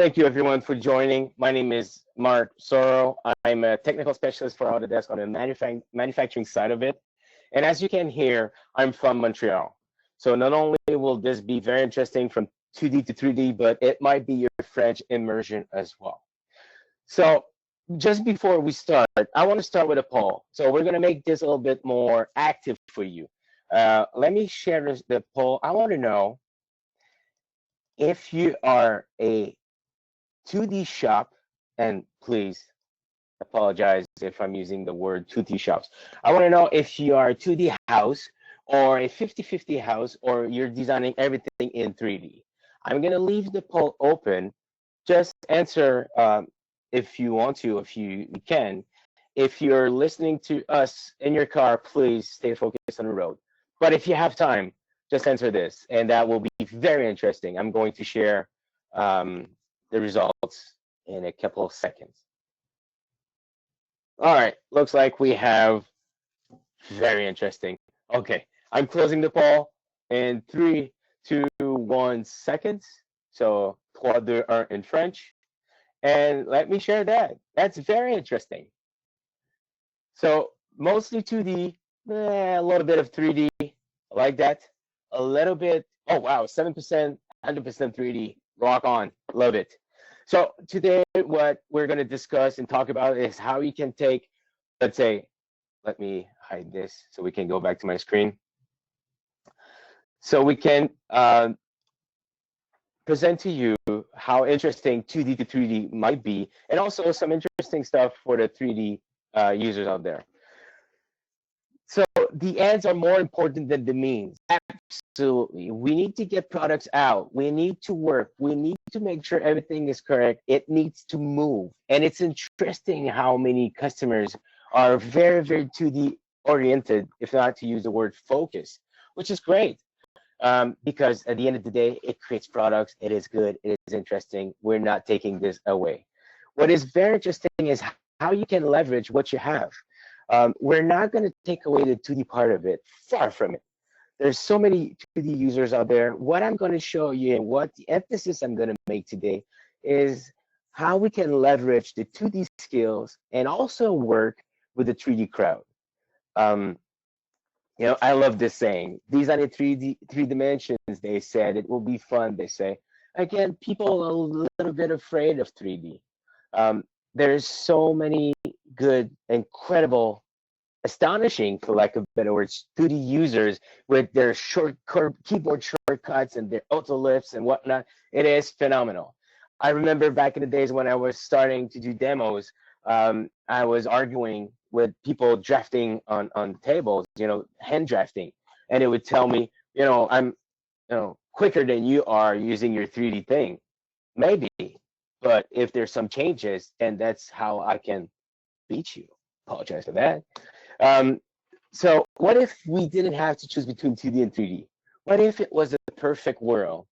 Thank you everyone for joining. My name is Mark Soro. I'm a technical specialist for Autodesk on the manufacturing side of it. And as you can hear, I'm from Montreal. So not only will this be very interesting from 2D to 3D, but it might be your French immersion as well. So just before we start, I want to start with a poll. So we're going to make this a little bit more active for you. Let me share the poll. I want to know if you are a 2D shop, and please apologize if I'm using the word 2D shops. I want to know if you are a 2D house or a 50-50 house, or you're designing everything in 3D. I'm going to leave the poll open. Just answer if you want to, if you can. If you're listening to us in your car, please stay focused on the road. But if you have time, just answer this, and that will be very interesting. I'm going to share the results in a couple of seconds. All right, looks like we have very interesting. Okay, I'm closing the poll in 3, 2, 1 seconds. So 3, 2, 1 in French. And let me share that. That's very interesting. So mostly 2D, a little bit of 3D, like that. A little bit, oh wow, 7%, 100% 3D, rock on, love it. So today what we're gonna discuss and talk about is how you can take, let's say, let me hide this so we can go back to my screen. So we can present to you how interesting 2D to 3D might be, and also some interesting stuff for the 3D users out there. So the ends are more important than the means. Absolutely. We need to get products out. We need to work. We need to make sure everything is correct. It needs to move. And it's interesting how many customers are very, very 2D oriented, if not to use the word focus, which is great. Because at the end of the day, it creates products. It is good. It is interesting. We're not taking this away. What is very interesting is how you can leverage what you have. We're not going to take away the 2D part of it. Far from it. There's so many 2D users out there. What I'm going to show you and what the emphasis I'm going to make today is how we can leverage the 2D skills and also work with the 3D crowd. You know, I love this saying. These are the three dimensions, they said. It will be fun, they say. Again, people are a little bit afraid of 3D. There's so many good, incredible, astonishing, for lack of better words, 2D users with their keyboard shortcuts and their auto lifts and whatnot. It is phenomenal. I remember back in the days when I was starting to do demos, I was arguing with people drafting on tables, you know, hand drafting, and it would tell me, you know, I'm, quicker than you are using your 3D thing. Maybe, but if there's some changes, then that's how I can beat you. Apologize for that. So what if we didn't have to choose between 2D and 3D? What if it was a perfect world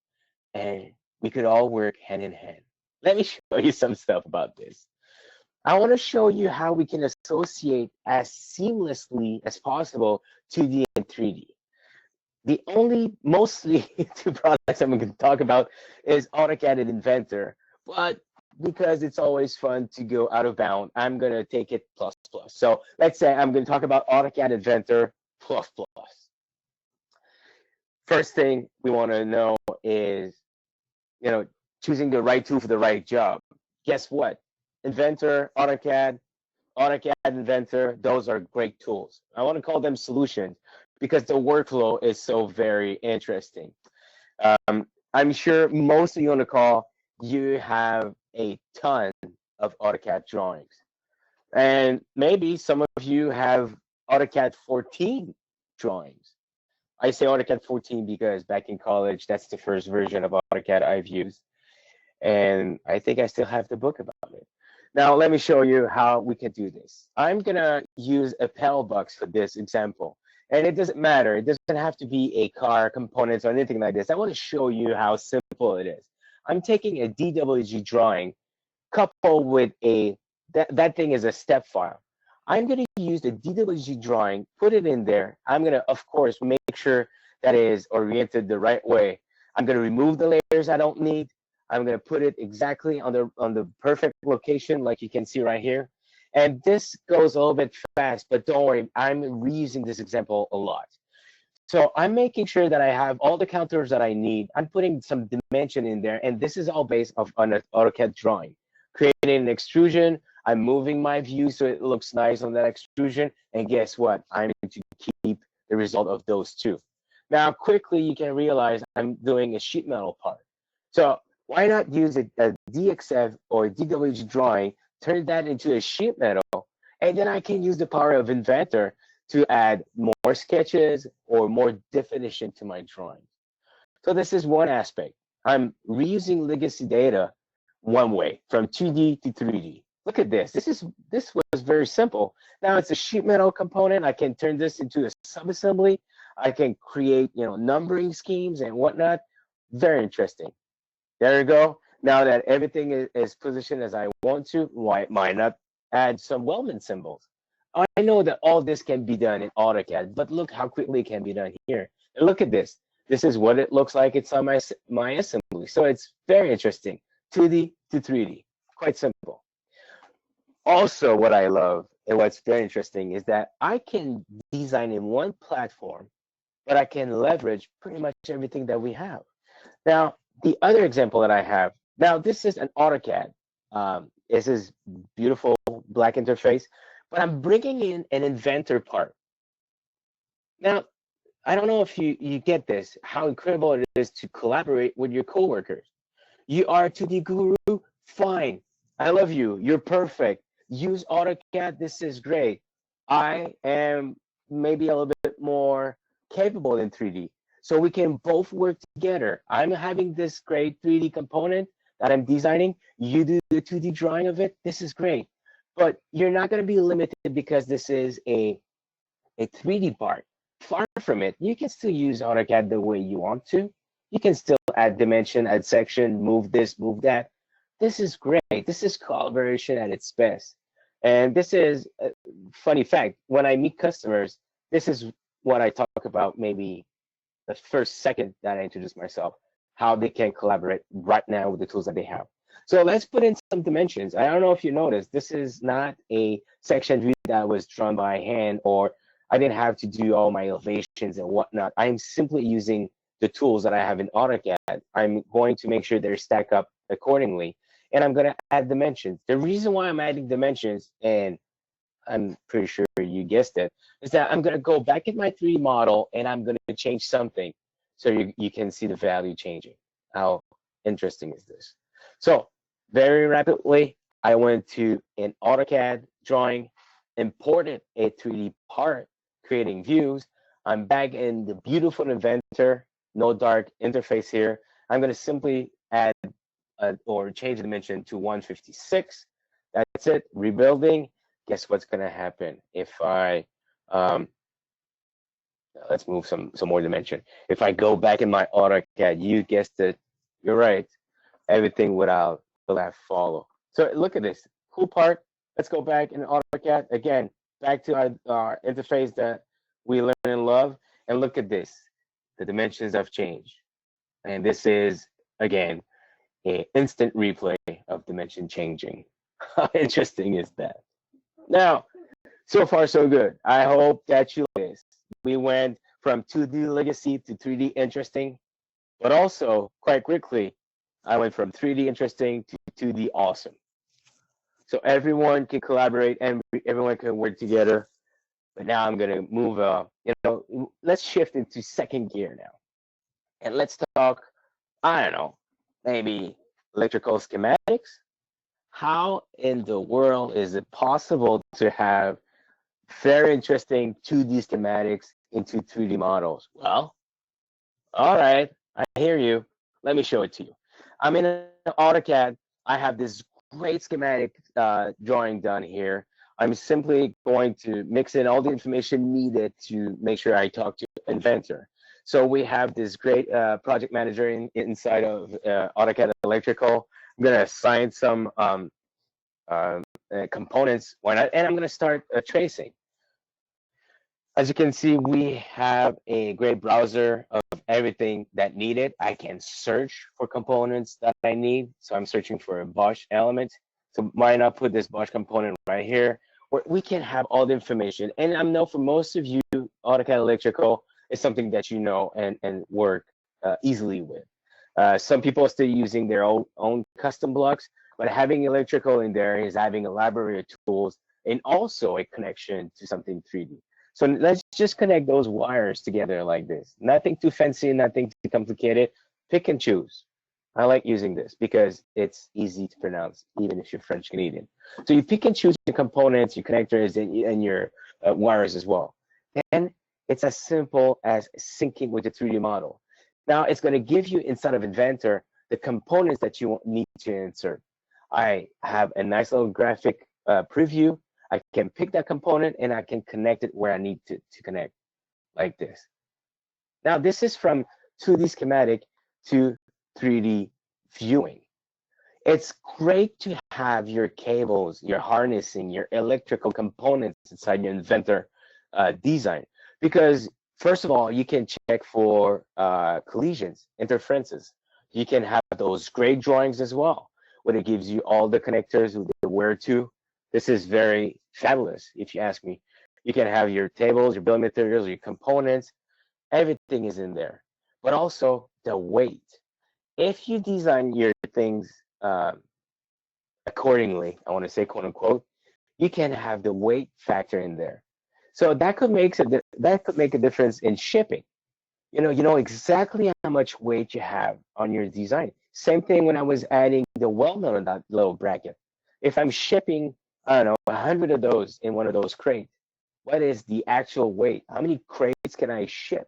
and we could all work hand in hand? Let me show you some stuff about this. I want to show you how we can associate as seamlessly as possible 2D and 3D. The only mostly two products I'm going to talk about is AutoCAD and Inventor, but because it's always fun to go out of bound, I'm going to take it plus plus. So let's say I'm going to talk about AutoCAD Inventor plus plus. First thing we want to know is, choosing the right tool for the right job. Guess what? Inventor, AutoCAD, Inventor, those are great tools. I want to call them solutions because the workflow is so very interesting. I'm sure most of you on the call, you have a ton of AutoCAD drawings. And maybe some of you have AutoCAD 14 drawings. I say AutoCAD 14 because back in college, that's the first version of AutoCAD I've used. And I think I still have the book about it. Now, let me show you how we can do this. I'm going to use a pedal box for this example. And it doesn't matter. It doesn't have to be a car, components, or anything like this. I want to show you how simple it is. I'm taking a DWG drawing coupled with that thing is a step file. I'm going to use the DWG drawing, put it in there. I'm going to, of course, make sure that it is oriented the right way. I'm going to remove the layers I don't need. I'm going to put it exactly on the perfect location, like you can see right here. And this goes a little bit fast, but don't worry, I'm reusing this example a lot. So I'm making sure that I have all the counters that I need. I'm putting some dimension in there, and this is all based on an AutoCAD drawing. Creating an extrusion, I'm moving my view so it looks nice on that extrusion, and guess what? I'm going to keep the result of those two. Now, quickly, you can realize I'm doing a sheet metal part. So why not use a DXF or DWG drawing, turn that into a sheet metal, and then I can use the power of Inventor to add more sketches or more definition to my drawing. So this is one aspect. I'm reusing legacy data one way from 2D to 3D. Look at this. This was very simple. Now it's a sheet metal component. I can turn this into a subassembly. I can create, numbering schemes and whatnot. Very interesting. There you go. Now that everything is positioned as I want to, why might not add some weldment symbols? I know that all this can be done in AutoCAD, but look how quickly it can be done here. And look at this. This is what it looks like. It's on my assembly. So it's very interesting. 2D to 3D. Quite simple. Also, what I love and what's very interesting is that I can design in one platform, but I can leverage pretty much everything that we have. Now, the other example that I have, now this is an AutoCAD. This is beautiful black interface, but I'm bringing in an Inventor part. Now, I don't know if you get this, how incredible it is to collaborate with your coworkers. You are a 2D guru? Fine. I love you. You're perfect. Use AutoCAD. This is great. I am maybe a little bit more capable in 3D. So we can both work together. I'm having this great 3D component that I'm designing. You do the 2D drawing of it. This is great. But you're not going to be limited because this is a 3D part. Far from it. You can still use AutoCAD the way you want to. You can still add dimension, add section, move this, move that. This is great. This is collaboration at its best. And this is a funny fact. When I meet customers, this is what I talk about maybe the first second that I introduce myself, how they can collaborate right now with the tools that they have. So let's put in some dimensions. I don't know if you noticed, this is not a section view that was drawn by hand, or I didn't have to do all my elevations and whatnot. I'm simply using the tools that I have in AutoCAD. I'm going to make sure they're stacked up accordingly, and I'm going to add dimensions. The reason why I'm adding dimensions, and I'm pretty sure you guessed it, is that I'm going to go back in my 3D model and I'm going to change something so you can see the value changing. How interesting is this? So very rapidly, I went to an AutoCAD drawing, imported a 3D part, creating views. I'm back in the beautiful Inventor, no dark interface here. I'm going to simply add or change the dimension to 156. That's it, rebuilding. Guess what's going to happen if I, let's move some more dimension. If I go back in my AutoCAD, you guessed it, you're right, everything will have follow. So look at this, cool part. Let's go back in AutoCAD. Again, back to our interface that we learn and love. And look at this, the dimensions have changed. And this is, again, an instant replay of dimension changing. How interesting is that? Now, so far so good. I hope that you like this. We went from 2D legacy to 3D interesting, but also quite quickly, I went from 3D interesting to 2D awesome. So everyone can collaborate and everyone can work together. But now I'm gonna move, let's shift into second gear now. And let's talk, I don't know, maybe electrical schematics. How in the world is it possible to have very interesting 2D schematics into 3D models? Well, all right, I hear you. Let me show it to you. I'm in an AutoCAD. I have this great schematic drawing done here. I'm simply going to mix in all the information needed to make sure I talk to Inventor. So we have this great project manager inside of AutoCAD Electrical. I'm going to assign some components. Why not? And I'm going to start tracing. As you can see, we have a great browser of everything that needed. I can search for components that I need. So I'm searching for a Bosch element. So why not put this Bosch component right here, where we can have all the information. And I know for most of you, AutoCAD Electrical is something that you know and work easily with. Some people are still using their own custom blocks, but having electrical in there is having a library of tools and also a connection to something 3D. So let's just connect those wires together like this. Nothing too fancy, nothing too complicated. Pick and choose. I like using this because it's easy to pronounce, even if you're French Canadian. So you pick and choose your components, your connectors, and your wires as well. And it's as simple as syncing with the 3D model. Now it's going to give you inside of Inventor the components that you need to insert. I have a nice little graphic preview. I can pick that component and I can connect it where I need to connect, like this. Now this is from 2D schematic to 3D viewing. It's great to have your cables, your harnessing, your electrical components inside your Inventor design, because first of all, you can check for collisions, interferences. You can have those great drawings as well, when it gives you all the connectors, where to. This is very fabulous, if you ask me. You can have your tables, your building materials, your components, everything is in there. But also the weight. If you design your things accordingly, I want to say quote unquote, you can have the weight factor in there. So that could make a difference in shipping. You know exactly how much weight you have on your design. Same thing when I was adding the weld nut on that little bracket. If I'm shipping, I don't know, 100 of those in one of those crates, what is the actual weight? How many crates can I ship?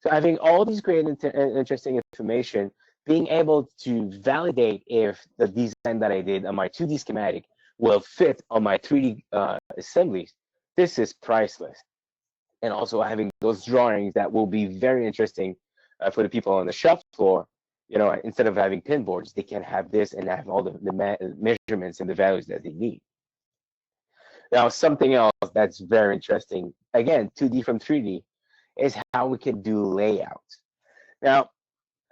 So having all these great interesting information, being able to validate if the design that I did on my 2D schematic will fit on my 3D assemblies, this is priceless. And also having those drawings that will be very interesting for the people on the shop floor. You know, instead of having pinboards, they can have this and have all the measurements and the values that they need. Now, something else that's very interesting, again, 2D from 3D, is how we can do layouts. Now,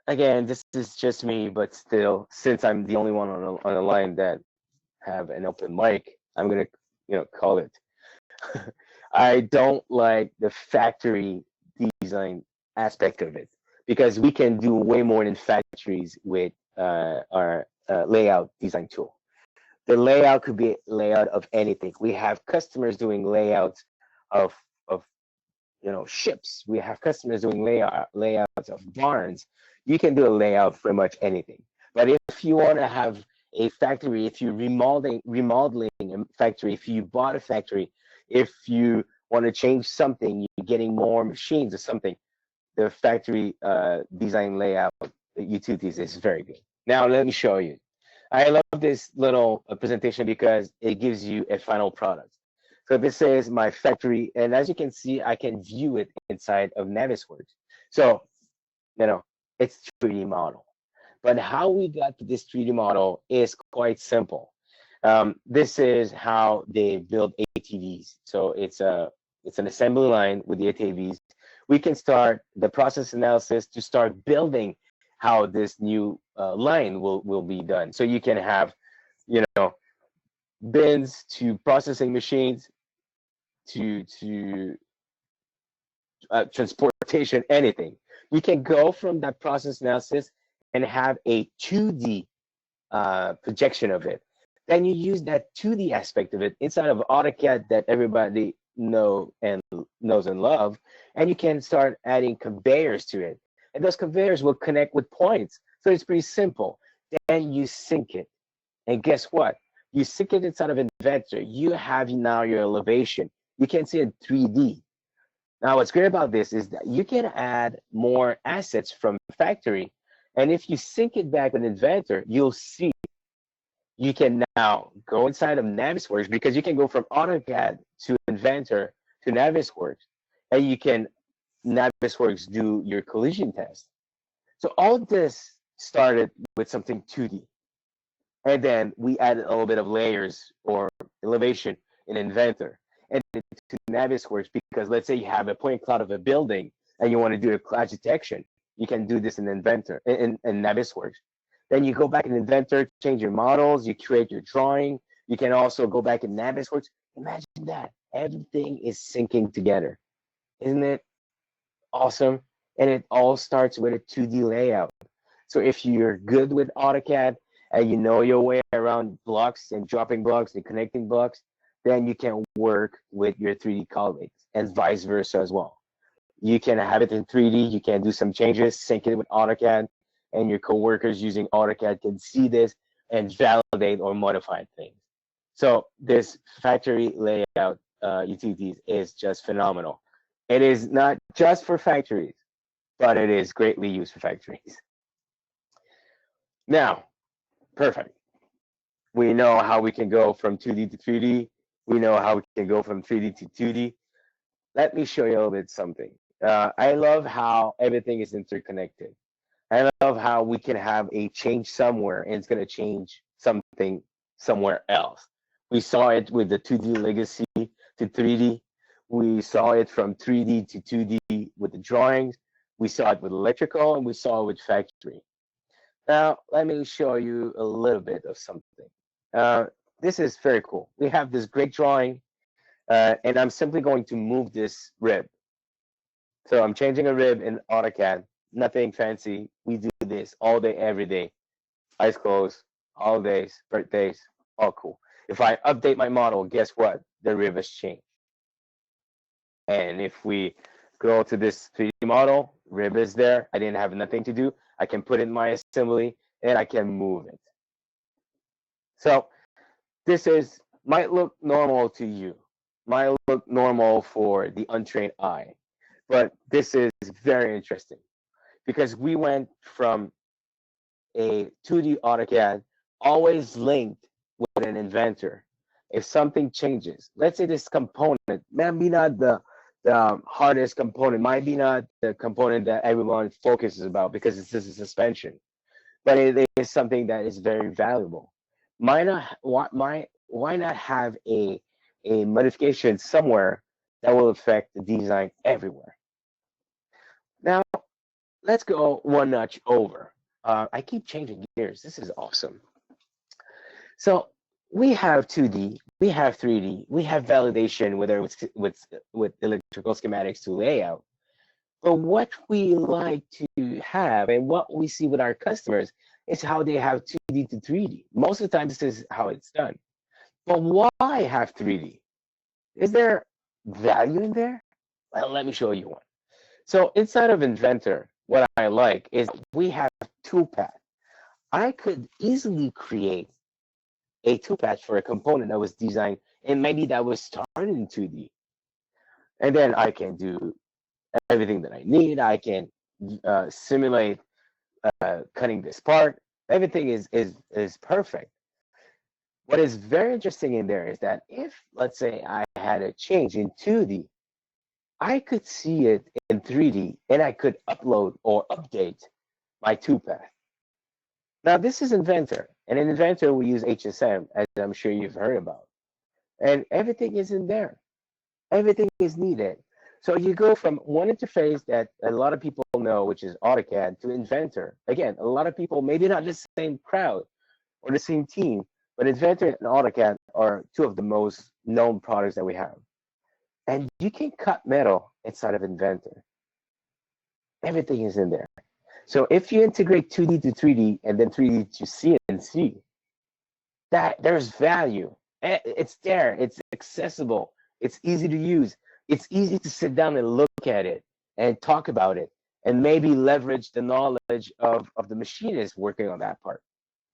again, this is just me, but still, since I'm the only one on the line that have an open mic, I'm gonna, call it. I don't like the factory design aspect of it, because we can do way more than factories with our layout design tool. The layout could be layout of anything. We have customers doing layouts of ships. We have customers doing layouts of barns. You can do a layout for pretty much anything. But if you want to have a factory, if you're remodeling a factory, if you bought a factory, if you want to change something, you're getting more machines or something, the factory design layout utilities is very good. Now let me show you. I love this little presentation because it gives you a final product. So this is my factory, and as you can see, I can view it inside of Navisworks. So, it's 3D model. But how we got to this 3D model is quite simple. This is how they build ATVs. So it's an assembly line with the ATVs. We can start the process analysis to start building how this new line will be done. So you can have, bins to processing machines to transportation, anything. You can go from that process analysis and have a 2D projection of it. Then you use that 2D aspect of it inside of AutoCAD that everybody knows and love, and you can start adding conveyors to it. And those conveyors will connect with points. So it's pretty simple. Then you sync it. And guess what? You sync it inside of Inventor. You have now your elevation. You can see it in 3D. Now, what's great about this is that you can add more assets from factory. And if you sync it back with Inventor, you'll see you can now go inside of Navisworks, because you can go from AutoCAD to Inventor to Navisworks, and you can Navisworks do your collision test. So all this started with something 2D. And then we added a little bit of layers or elevation in Inventor. edit it to Navisworks, because let's say you have a point cloud of a building and you want to do a cloud detection. You can do this in Inventor, in Navisworks. Then you go back in Inventor, change your models, you create your drawing. You can also go back in Navisworks. Imagine that. Everything is syncing together. Isn't it awesome? And it all starts with a 2D layout. So if you're good with AutoCAD and you know your way around blocks and dropping blocks and connecting blocks, then you can work with your 3D colleagues and vice versa as well. You can have it in 3D, you can do some changes, sync it with AutoCAD, and your coworkers using AutoCAD can see this and validate or modify things. So this factory layout utilities is just phenomenal. It is not just for factories, but it is greatly used for factories. Now, perfect. We know how we can go from 2D to 3D. We know how we can go from 3D to 2D. Let me show you a little bit something. I love how everything is interconnected. I love how we can have a change somewhere and it's going to change something somewhere else. We saw it with the 2D legacy to 3D. We saw it from 3D to 2D with the drawings. We saw it with electrical, and we saw it with factory. Now, let me show you a little bit of something. This is very cool. We have this great drawing, and I'm simply going to move this rib. So I'm changing a rib in AutoCAD. Nothing fancy. We do this all day, every day. Eyes closed, holidays, birthdays, all cool. If I update my model, guess what? The rib has changed. And if we go to this 3D model, rib is there. I didn't have nothing to do. I can put in my assembly and I can move it. So this might look normal to you, might look normal for the untrained eye, but this is very interesting because we went from a 2D AutoCAD always linked with an inventor. If something changes, let's say this component might be not the hardest component, might be not the component that everyone focuses about because it's just a suspension, but it is something that is very valuable. Why not have a modification somewhere that will affect the design everywhere? Now, let's go one notch over. I keep changing gears. This is awesome. So we have 2D, we have 3D, we have validation, whether it's with electrical schematics to layout. But what we like to have and what we see with our customers is how they have 2D to 3D. Most of the time, this is how it's done. But why have 3D? Is there value in there? Well, let me show you one. So inside of Inventor, what I like is we have toolpath. I could easily create a toolpath for a component that was designed and maybe that was started in 2D. And then I can do everything that I need. I can simulate cutting this part. Everything is perfect. What is very interesting in there is that if, let's say, I had a change in 2D, I could see it in 3D and I could upload or update my toolpath. Now, this is Inventor. And in Inventor, we use HSM, as I'm sure you've heard about. And everything is in there. Everything is needed. So you go from one interface that a lot of people know, which is AutoCAD, to Inventor. Again, a lot of people, maybe not the same crowd or the same team, but Inventor and AutoCAD are two of the most known products that we have. And you can cut metal inside of Inventor. Everything is in there. So if you integrate 2D to 3D and then 3D to CNC, that there's value. It's there. It's accessible. It's easy to use. It's easy to sit down and look at it and talk about it and maybe leverage the knowledge of the machinist working on that part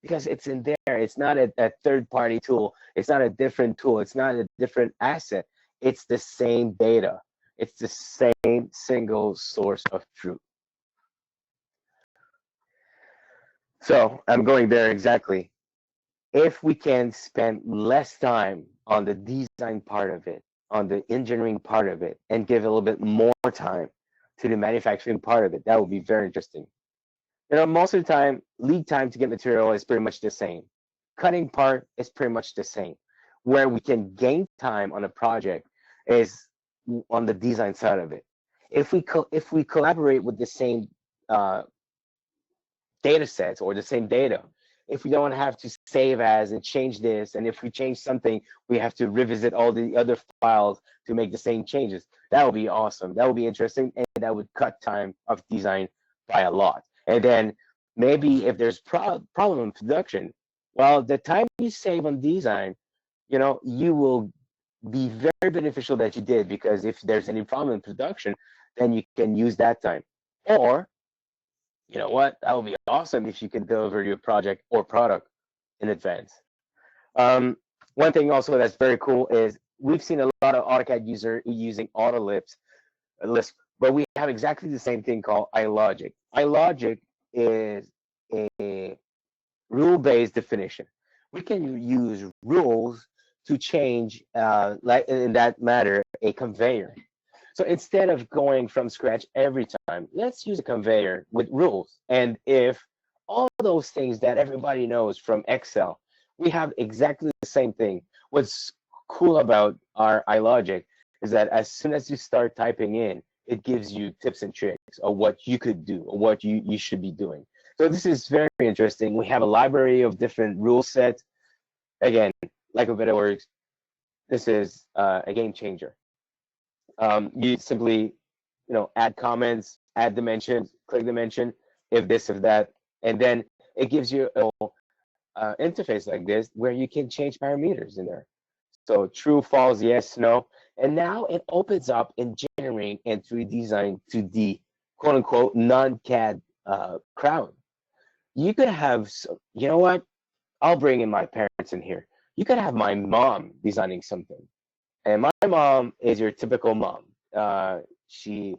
because it's in there. It's not a third-party tool. It's not a different tool. It's not a different asset. It's the same data. It's the same single source of truth. So I'm going there exactly. If we can spend less time on the design part of it, on the engineering part of it, and give a little bit more time to the manufacturing part of it, that would be very interesting. You know, most of the time, lead time to get material is pretty much the same. Cutting part is pretty much the same. Where we can gain time on a project, is on the design side of it. If we collaborate with the same uh, data sets or the same data, if we don't have to save as and change this, and if we change something, we have to revisit all the other files to make the same changes. That would be awesome. That would be interesting, and that would cut time of design by a lot. And then maybe if there's problem in production, well, the time you save on design, you will be very beneficial that you did, because if there's any problem in production, then you can use that time. Or you know what? That would be awesome if you can deliver your project or product in advance. Um, One thing also that's very cool is we've seen a lot of AutoCAD user using Lisp, but we have exactly the same thing called iLogic. iLogic is a rule-based definition. We can use rules to change, like in that matter, a conveyor. So instead of going from scratch every time, let's use a conveyor with rules. And if all those things that everybody knows from Excel, we have exactly the same thing. What's cool about our iLogic is that as soon as you start typing in, it gives you tips and tricks of what you could do or what you should be doing. So this is very interesting. We have a library of different rule sets. Again, like a better words, this is a game changer. You simply, add comments, add dimensions, click dimension, if this, if that, and then it gives you a interface like this where you can change parameters in there. So true, false, yes, no, and now it opens up and generate and 3D design to the quote unquote non-CAD crowd. You could have, you know what? I'll bring in my parents in here. You could have my mom designing something. And my mom is your typical mom. She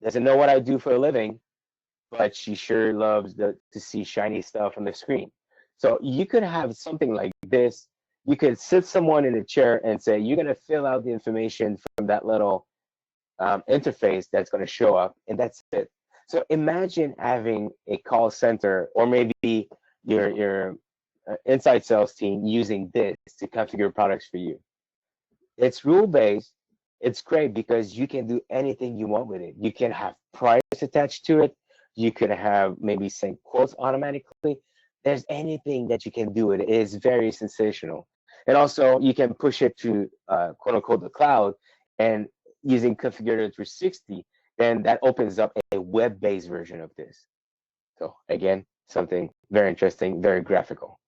doesn't know what I do for a living, but she sure loves to see shiny stuff on the screen. So you could have something like this. You could sit someone in a chair and say, you're going to fill out the information from that little interface that's going to show up, and that's it. So imagine having a call center, or maybe your inside sales team using this to configure products for you. It's rule based. It's great because you can do anything you want with it. You can have price attached to it. You could have maybe send quotes automatically. There's anything that you can do with it. It is very sensational. And also you can push it to quote unquote the cloud, and using Configurator 360, then that opens up a web-based version of this. So again, something very interesting, very graphical.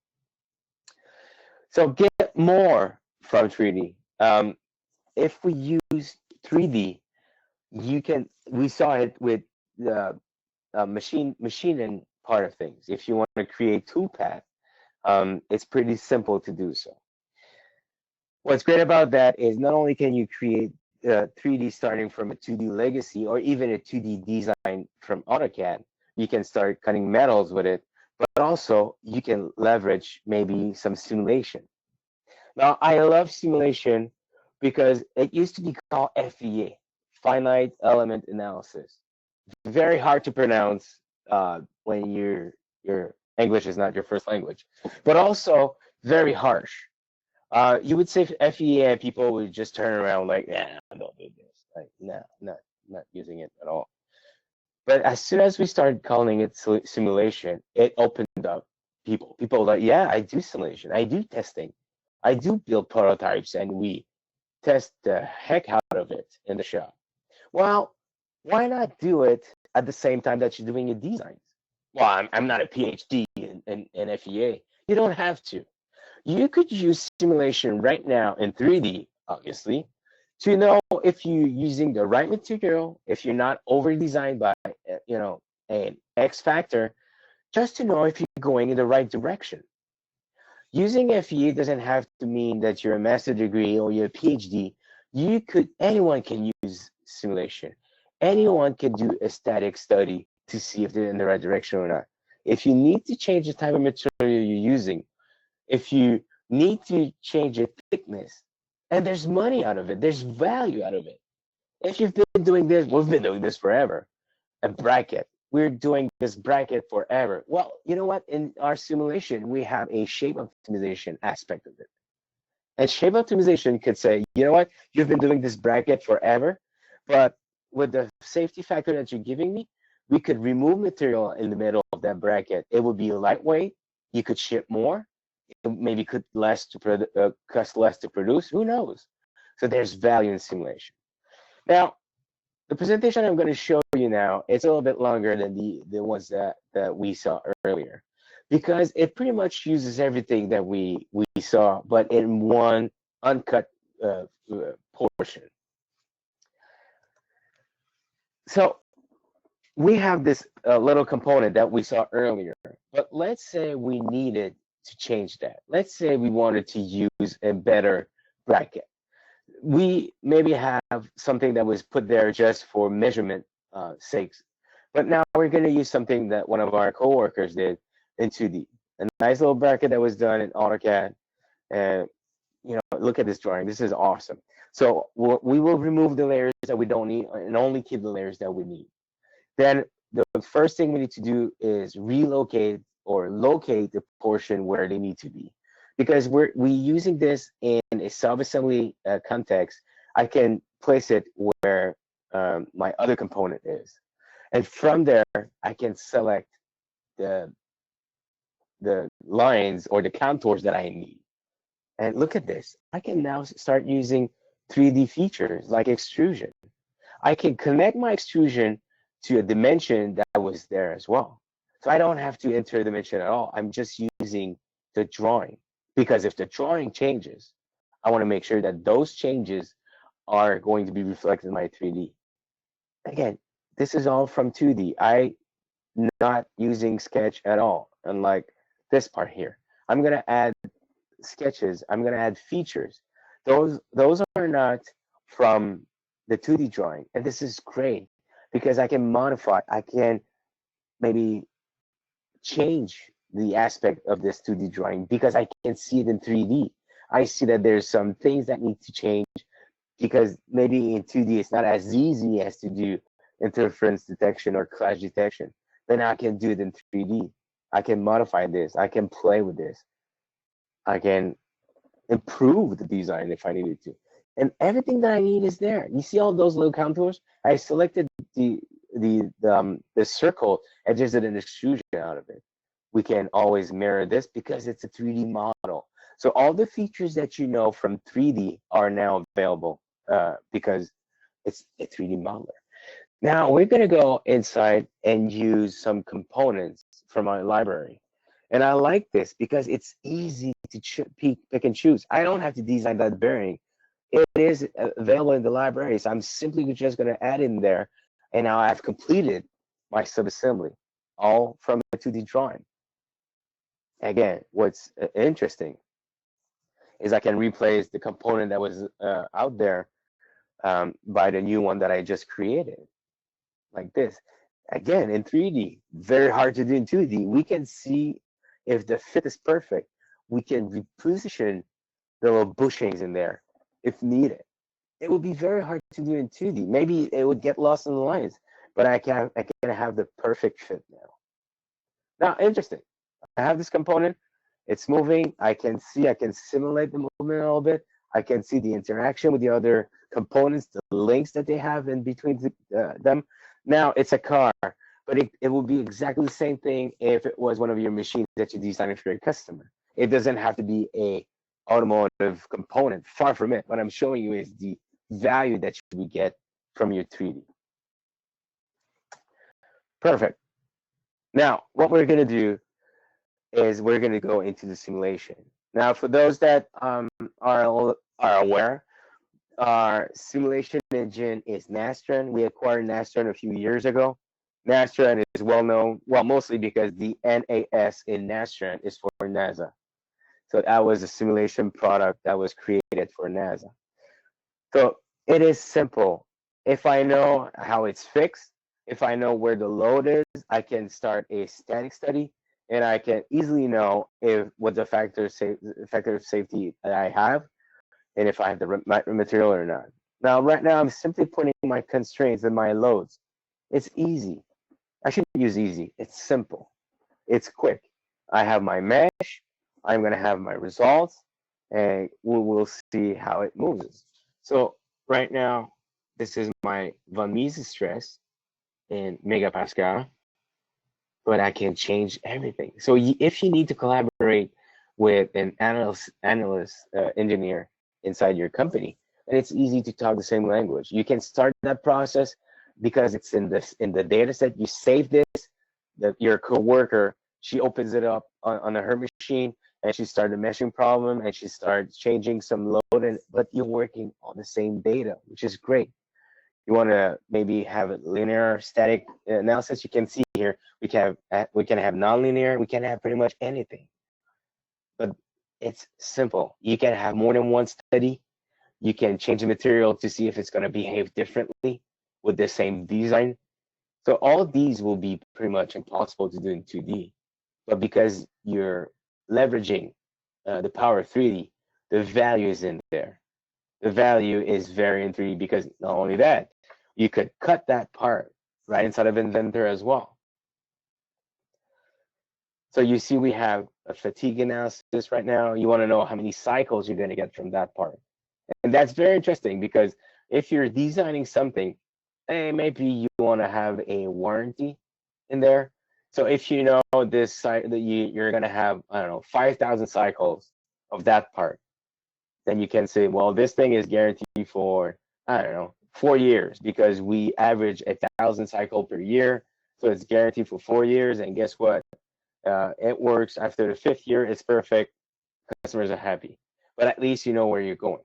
So get more from 3D. If we use 3D, we saw it with the machining part of things. If you want to create toolpath, it's pretty simple to do so. What's great about that is not only can you create 3D starting from a 2D legacy or even a 2D design from AutoCAD, you can start cutting metals with it, but also you can leverage maybe some simulation. Now, I love simulation because it used to be called FEA, finite element analysis. Very hard to pronounce when your English is not your first language, but also very harsh. You would say FEA, and people would just turn around like, "Yeah, don't do this." Like, nah, not using it at all. But as soon as we started calling it simulation, it opened up people. People like, yeah, I do simulation, I do testing, I do build prototypes, and we test the heck out of it in the shop. Well, why not do it at the same time that you're doing your designs? Well, I'm not a PhD in FEA. You don't have to. You could use simulation right now in 3D, obviously, to know if you're using the right material, if you're not over designed by, an X factor, just to know if you're going in the right direction. Using FEA doesn't have to mean that you're a master's degree or you're a PhD. Anyone can use simulation. Anyone can do a static study to see if they're in the right direction or not. If you need to change the type of material you're using, if you need to change the thickness, and there's money out of it, there's value out of it. If you've been doing this, we've been doing this forever. A bracket, we're doing this bracket forever. Well, you know what? In our simulation, we have a shape optimization aspect of it. And shape optimization could say, you know what, you've been doing this bracket forever, but with the safety factor that you're giving me, we could remove material in the middle of that bracket. It would be lightweight. You could ship more. It maybe cost less to produce. Who knows? So there's value in simulation. Now, the presentation I'm going to show you now, it's a little bit longer than the ones that we saw earlier, because it pretty much uses everything that we saw, but in one uncut portion. So we have this little component that we saw earlier, but let's say we needed to change that. Let's say we wanted to use a better bracket. We maybe have something that was put there just for measurement sakes, but now we're going to use something that one of our coworkers did in 2D. A nice little bracket that was done in AutoCAD, and look at this drawing. This is awesome. So we will remove the layers that we don't need and only keep the layers that we need. Then the first thing we need to do is relocate or locate the portion where they need to be. Because we're using this in a sub-assembly context, I can place it where my other component is. And from there, I can select the lines or the contours that I need. And look at this. I can now start using 3D features like extrusion. I can connect my extrusion to a dimension that was there as well. So I don't have to enter a dimension at all. I'm just using the drawing. Because if the drawing changes, I want to make sure that those changes are going to be reflected in my 3D. Again, this is all from 2D. I'm not using Sketch at all, unlike this part here. I'm going to add sketches. I'm going to add features. Those are not from the 2D drawing. And this is great because I can modify. I can maybe change the aspect of this 2D drawing because I can see it in 3D. I see that there's some things that need to change because maybe in 2D it's not as easy as to do interference detection or clash detection. Then I can do it in 3D. I can modify this. I can play with this. I can improve the design if I needed to. And everything that I need is there. You see all those little contours? I selected the circle and just did an extrusion out of it. We can always mirror this because it's a 3D model. So all the features that you know from 3D are now available because it's a 3D modeler. Now we're going to go inside and use some components from our library. And I like this because it's easy to pick and choose. I don't have to design that bearing. It is available in the library. So I'm simply just going to add in there. And now I've completed my subassembly, all from a 2D drawing. Again, what's interesting is I can replace the component that was out there by the new one that I just created, like this. Again, in 3D, very hard to do in 2D. We can see if the fit is perfect. We can reposition the little bushings in there if needed. It would be very hard to do in 2D. Maybe it would get lost in the lines, but I can have the perfect fit now. Now, interesting. I have this component. It's moving. I can simulate the movement a little bit. I can see the interaction with the other components, the links that they have in between them. Now it's a car, but it will be exactly the same thing if it was one of your machines that you designed for your customer. It doesn't have to be a automotive component. Far from it. What I'm showing you is the value that you would get from your 3D. Perfect. Now, what we're going to do is we're going to go into the simulation. Now, for those that are aware, our simulation engine is Nastran. We acquired Nastran a few years ago. Nastran is well known, well, mostly because the NAS in Nastran is for NASA. So that was a simulation product that was created for NASA. So it is simple. If I know how it's fixed, if I know where the load is, I can start a static study, and I can easily know what the factor of safety that I have, and if I have the right material or not. Now, right now, I'm simply putting my constraints and my loads. It's easy. I shouldn't use easy. It's simple. It's quick. I have my mesh. I'm going to have my results. and we will see how it moves. So right now, this is my von Mises stress in megapascal, but I can change everything. So if you need to collaborate with an analyst engineer inside your company, and it's easy to talk the same language. You can start that process because it's in the data set. You save this. That your coworker, she opens it up on her machine, and she started a meshing problem, and she starts changing some load, and but you're working on the same data, which is great. You want to maybe have a linear static analysis. You can see here we can have nonlinear. We can have pretty much anything, but it's simple. You can have more than one study. You can change the material to see if it's going to behave differently with the same design. So all of these will be pretty much impossible to do in 2D, but because you're leveraging the power of 3D, the value is in there. The value is very in 3D because not only that, you could cut that part right inside of Inventor as well. So you see we have a fatigue analysis right now. You want to know how many cycles you're going to get from that part. And that's very interesting because if you're designing something, maybe you want to have a warranty in there. So if you know this site that you're going to have, I don't know, 5,000 cycles of that part, then you can say, well, this thing is guaranteed for, I don't know, 4 years because we average 1,000 cycle per year. So it's guaranteed for 4 years. And guess what? It works after the fifth year. It's perfect. Customers are happy. But at least you know where you're going.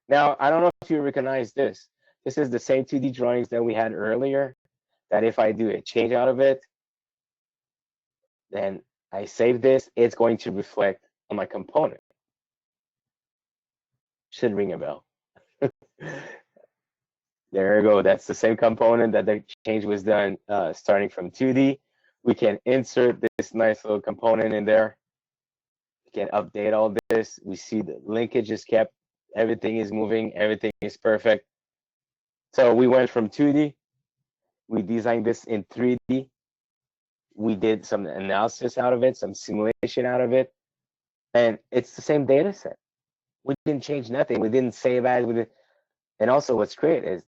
Now, I don't know if you recognize this. This is the same 2D drawings that we had earlier, that if I do a change out of it, then I save this, it's going to reflect on my component. Should ring a bell. There you go. That's the same component that the change was done starting from 2D. We can insert this nice little component in there. We can update all this. We see the linkage is kept. Everything is moving. Everything is perfect. So we went from 2D. We designed this in 3D. We did some analysis out of it, some simulation out of it. And it's the same data set. We didn't change nothing. We didn't save as. And also what's great is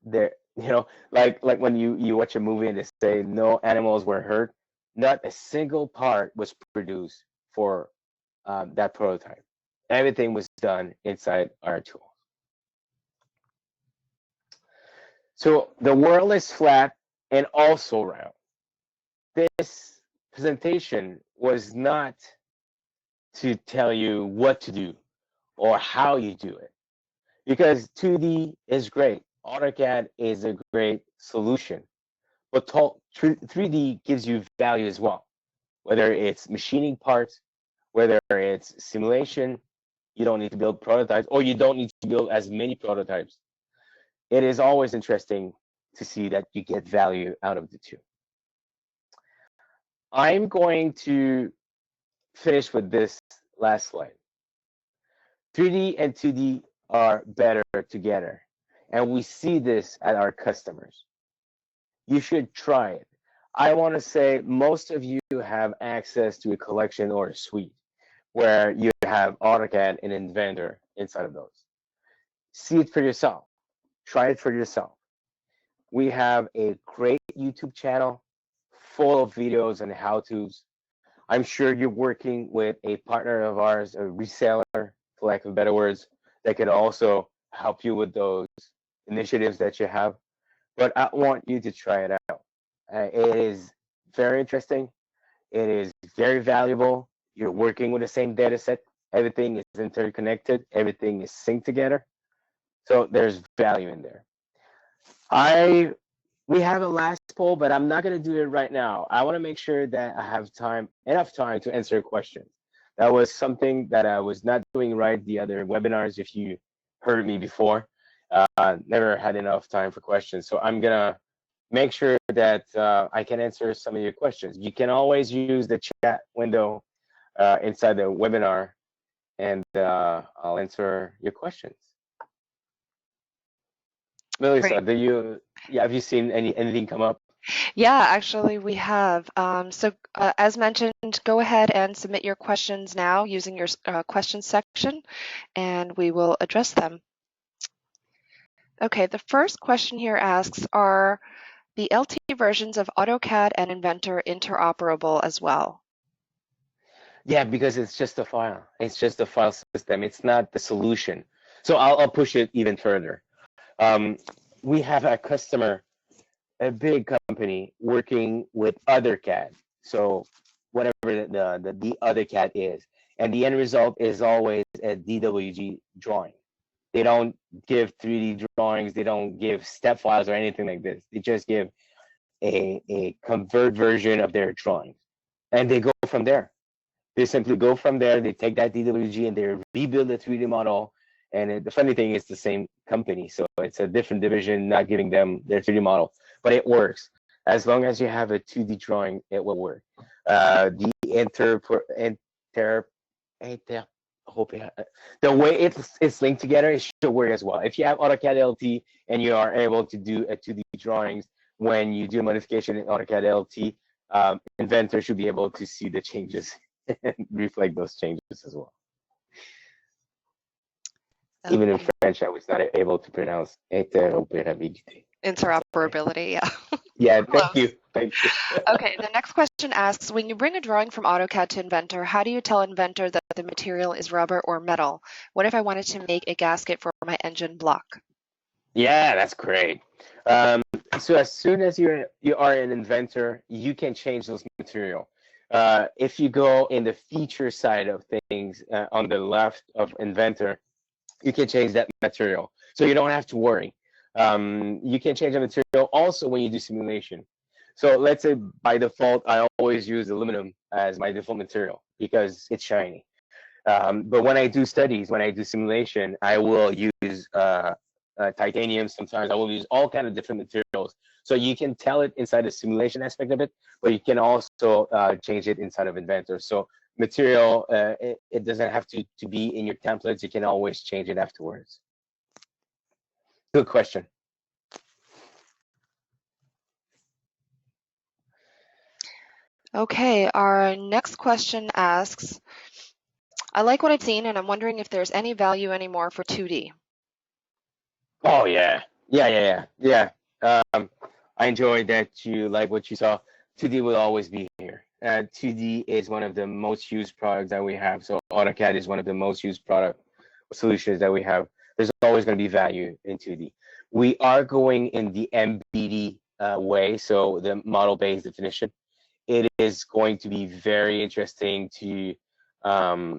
there, like when you watch a movie and they say no animals were hurt, not a single part was produced for that prototype. Everything was done inside our tool. So the world is flat and also round. This presentation was not to tell you what to do or how you do it, because 2D is great. AutoCAD is a great solution, but 3D gives you value as well, whether it's machining parts, whether it's simulation. You don't need to build prototypes, or you don't need to build as many prototypes. It is always interesting to see that you get value out of the two. I'm going to finish with this last slide. 3D and 2D are better together, and we see this at our customers. You should try it. I want to say most of you have access to a collection or a suite where you have AutoCAD and Inventor inside of those. See it for yourself. Try it for yourself. We have a great YouTube channel full of videos and how-tos. I'm sure you're working with a partner of ours, a reseller, for lack of better words, that could also help you with those initiatives that you have. But I want you to try it out. It is very interesting. It is very valuable. You're working with the same data set. Everything is interconnected. Everything is synced together. So there's value in there. We have a last poll, but I'm not going to do it right now. I want to make sure that I have enough time to answer questions. That was something that I was not doing right the other webinars. If you heard me before, never had enough time for questions. So I'm going to make sure that I can answer some of your questions. You can always use the chat window inside the webinar, and I'll answer your questions. Melissa, Great. have you seen anything come up? Yeah, actually, we have. As mentioned, go ahead and submit your questions now using your questions section, and we will address them. Okay, the first question here asks, are the LT versions of AutoCAD and Inventor interoperable as well? Yeah, because it's just a file. It's just a file system. It's not the solution. So I'll push it even further. Um, we have a customer, a big company, working with other CAD. So whatever the other CAD is, and the end result is always a DWG drawing. They don't give 3D drawings. They don't give step files or anything like this. They just give a convert version of their drawings, and they go from there. They simply go from there. They take that DWG and they rebuild the 3D model. And the funny thing is the same company, so it's a different division not giving them their 3D model, but it works. As long as you have a 2D drawing, it will work. The inter, inter the way it's linked together, it should work as well. If you have AutoCAD LT and you are able to do a 2D drawings, when you do a modification in AutoCAD LT, Inventor should be able to see the changes and reflect those changes as well. Even in Okay. French, I was not able to pronounce interoperabilité. Interoperability, yeah. Yeah, thank Close. you. Thank you. Okay, the next question asks, when you bring a drawing from AutoCAD to Inventor, how do you tell Inventor that the material is rubber or metal? What if I wanted to make a gasket for my engine block? Yeah, that's great. Um, so as soon as you are an inventor, you can change those material. If you go in the feature side of things on the left of inventor, you can change that material. So you don't have to worry. You can change the material also when you do simulation. So let's say by default, I always use aluminum as my default material because it's shiny. But when I do studies, when I do simulation, I will use titanium. Sometimes I will use all kind of different materials. So you can tell it inside the simulation aspect of it, but you can also change it inside of Inventor. So material, it doesn't have to be in your templates. You can always change it afterwards. Good question. Okay, our next question asks, I like what I've seen and I'm wondering if there's any value anymore for 2D. Oh yeah. I enjoyed that you like what you saw. 2D will always be here. 2D is one of the most used products that we have. So AutoCAD is one of the most used product solutions that we have. There's always going to be value in 2D. We are going in the MBD way, so the model-based definition. It is going to be very interesting um,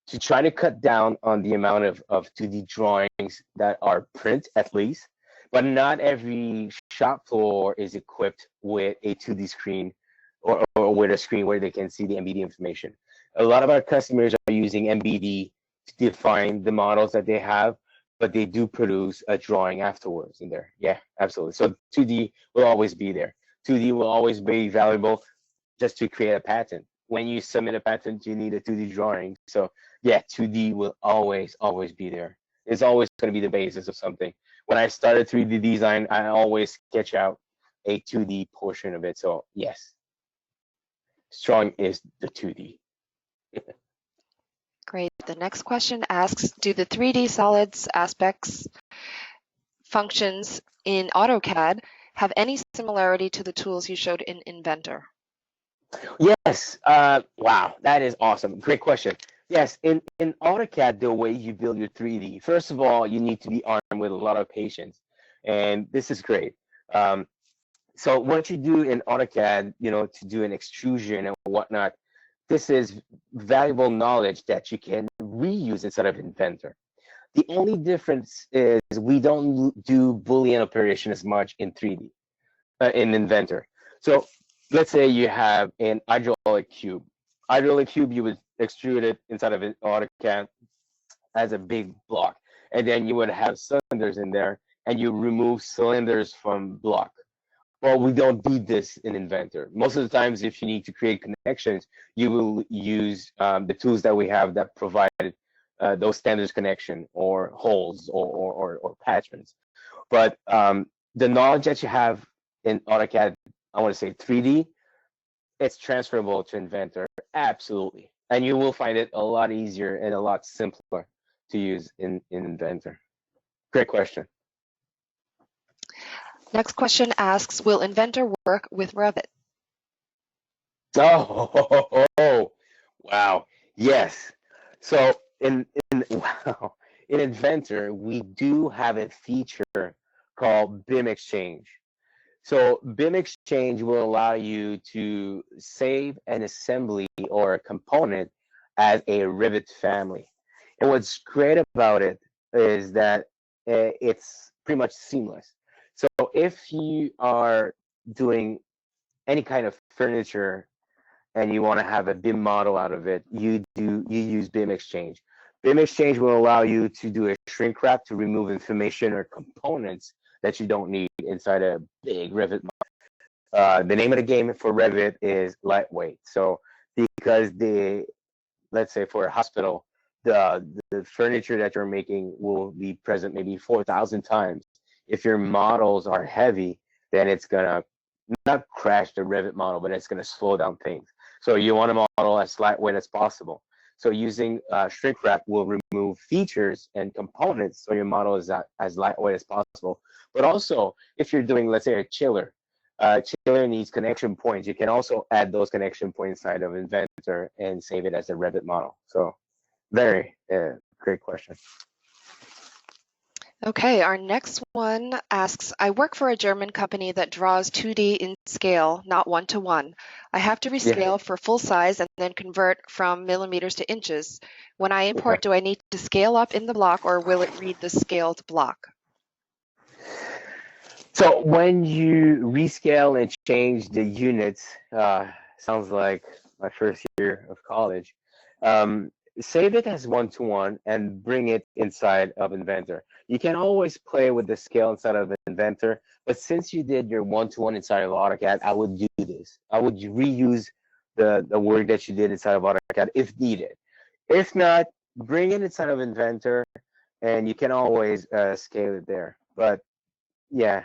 to try to cut down on the amount of 2D drawings that are print at least, but not every shop floor is equipped with a 2D screen or with a screen where they can see the MBD information. A lot of our customers are using MBD to define the models that they have, but they do produce a drawing afterwards in there. Yeah, absolutely. So 2D will always be there. 2D will always be valuable just to create a patent. When you submit a patent, you need a 2D drawing. So yeah, 2D will always be there. It's always going to be the basis of something. When I started 3D design, I always sketch out a 2D portion of it. So yes, strong is the 2D. Great. The next question asks, do the 3D solids aspects functions in AutoCAD have any similarity to the tools you showed in Inventor? Yes. Wow, that is awesome. Great question. Yes, in AutoCAD, the way you build your 3D, first of all, you need to be armed with a lot of patience, and this is great. Um, so what you do in AutoCAD, to do an extrusion and whatnot, this is valuable knowledge that you can reuse instead of Inventor. The only difference is we don't do Boolean operation as much in 3D, in Inventor. So let's say you have an hydraulic cube. Hydraulic cube, you would extrude it inside of an AutoCAD as a big block. And then you would have cylinders in there, and you remove cylinders from block. Well, we don't do this in Inventor. Most of the times, if you need to create connections, you will use the tools that we have that provide those standards connection or holes or patterns. But the knowledge that you have in AutoCAD, I want to say 3D, it's transferable to Inventor, absolutely. And you will find it a lot easier and a lot simpler to use in Inventor. Great question. Next question asks, will Inventor work with Revit? Oh, wow. Yes. So wow, in Inventor, we do have a feature called BIM Exchange. So BIM Exchange will allow you to save an assembly or a component as a Revit family. And what's great about it is that it's pretty much seamless. So if you are doing any kind of furniture and you want to have a BIM model out of it, you use BIM Exchange. BIM Exchange will allow you to do a shrink wrap to remove information or components that you don't need inside a big Revit model. The name of the game for Revit is lightweight. So because let's say for a hospital, the furniture that you're making will be present maybe 4,000 times. If your models are heavy, then it's gonna not crash the Revit model, but it's gonna slow down things. So you want a model as lightweight as possible. So using shrink wrap will remove features and components so your model is as lightweight as possible. But also, if you're doing, let's say, a chiller needs connection points. You can also add those connection points inside of Inventor and save it as a Revit model. So very great question. Okay, our next one asks, I work for a German company that draws 2D in scale, not 1-to-1. I have to Yeah. rescale for full size and then convert from millimeters to inches. When I import, do I need to scale up in the block or will it read the scaled block? So when you rescale and change the units, sounds like my first year of college. Save it as 1-to-1 and bring it inside of Inventor. You can always play with the scale inside of Inventor, but since you did your 1-to-1 inside of AutoCAD, I would do this. I would reuse the work that you did inside of AutoCAD if needed. If not, bring it inside of Inventor, and you can always scale it there. But yeah,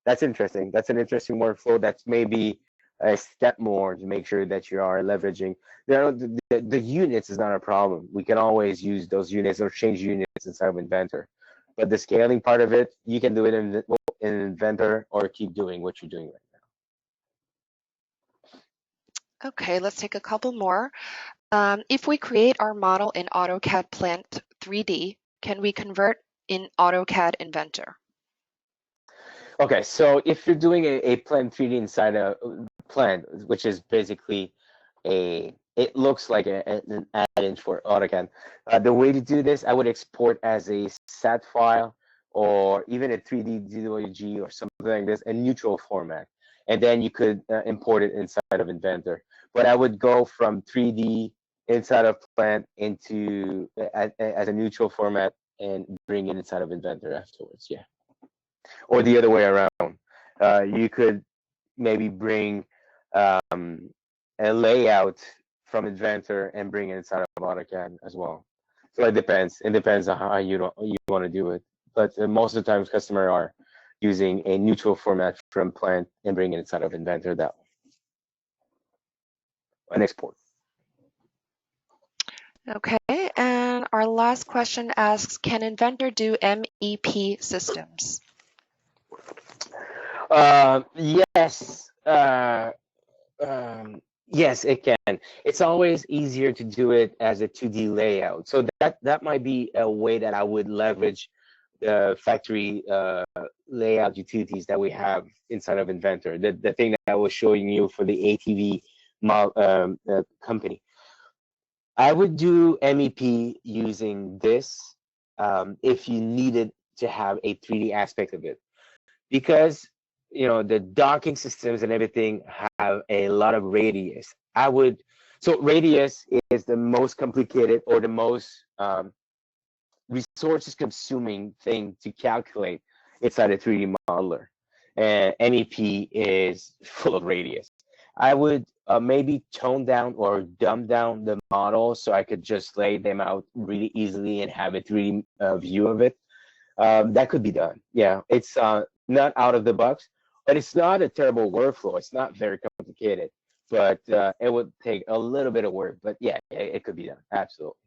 that's interesting. That's an interesting workflow. That's maybe a step more to make sure that you are leveraging. The units is not a problem. We can always use those units or change units inside of Inventor. But the scaling part of it, you can do it in Inventor or keep doing what you're doing right now. Okay, let's take a couple more. If we create our model in AutoCAD Plant 3D, can we convert in AutoCAD Inventor? Okay, so if you're doing a Plant 3D inside a Plant, which is basically it looks like an add-in for AutoCAD. The way to do this, I would export as a SAT file or even a 3D DWG or something like this, a neutral format. And then you could import it inside of Inventor. But I would go from 3D inside of Plant into as a neutral format and bring it inside of Inventor afterwards. Yeah. Or the other way around. You could maybe bring a layout from Inventor and bring it inside of AutoCAD as well. So it depends. It depends on how you want to do it. But most of the times, customers are using a neutral format from Plant and bring it inside of Inventor that way. An export. Okay, and our last question asks, can Inventor do MEP systems? Yes. Yes, it can. It's always easier to do it as a 2D layout. So that might be a way that I would leverage the factory layout utilities that we have inside of Inventor. The thing that I was showing you for the ATV company. I would do MEP using this if you needed to have a 3D aspect of it, because the docking systems and everything have a lot of radius. So radius is the most complicated or the most resources consuming thing to calculate inside a 3D modeler. And MEP is full of radius. I would maybe tone down or dumb down the model so I could just lay them out really easily and have a 3D view of it. That could be done. Yeah, it's not out of the box. But it's not a terrible workflow. It's not very complicated, but it would take a little bit of work. But yeah, it could be done. Absolutely.